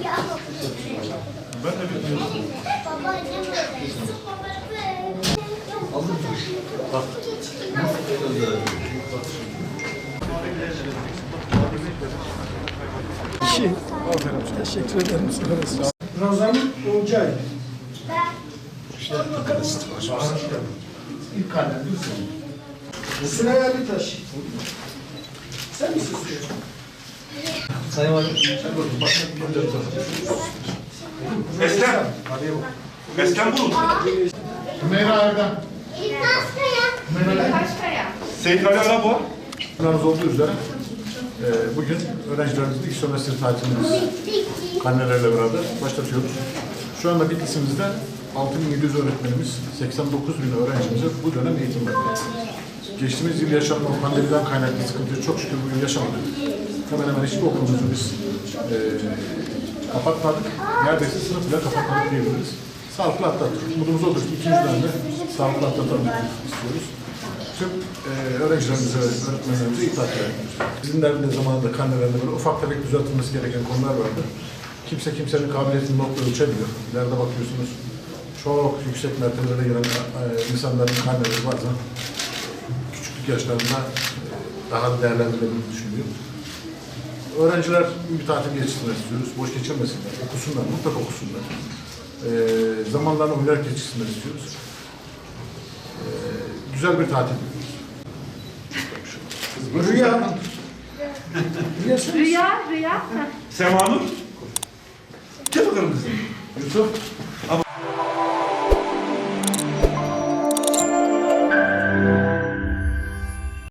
Ben de bilmiyorum. Bak. İşi. Teşekkür ederim. Ramazan Olcay. İlk kalem. Süreyya Taş. Sen misin Süreyya? Sayın Valim. Eslem. Eslem Bulut. Meyra Erdem. Seyit Ali Arabo. Planımız olduğu üzere bugün öğrencilerimizin ilk sömestr tatilimiz karnelerle beraber başlatıyoruz. Şu anda Bitlis'imizde 6.700 öğretmenimiz, 89.000 öğrencimize bu dönem eğitim veriyor. Geçtiğimiz yıl yaşanan pandemiden kaynaklı sıkıntıyı çok şükür bugün yaşamadık. Hemen hemen hiçbir okulumuzu biz kapatmadık. Neredeyse sınıf bile kapatmadık diyebiliriz. Sağlıklı atlattık. Umudumuz odur ki ikinci dönemde sağlıklı atlatalım istiyoruz. Tüm öğrencilerimize, öğretmenlerimize iyi takip ediyoruz. Bizimlerin de zamanında karnelerinde böyle ufak tefek düzeltilmesi gereken konular vardı. Kimse kimsenin kabiliyetini notla ölçemiyor. İleride bakıyorsunuz çok yüksek mertebelere gelen insanların karneleri bazen küçüklük yaşlarında daha da değerlendirilebildiğini düşünüyor. Öğrenciler bir tatil geçirsinler istiyoruz. Boş geçirmesinler, okusunlar, mutlaka okusunlar. Zamanlarını oynayarak geçirsinler istiyoruz. Güzel bir tatil. Rüya. Rüya. Semanur. Gel bakalım kızım. Yusuf. Ama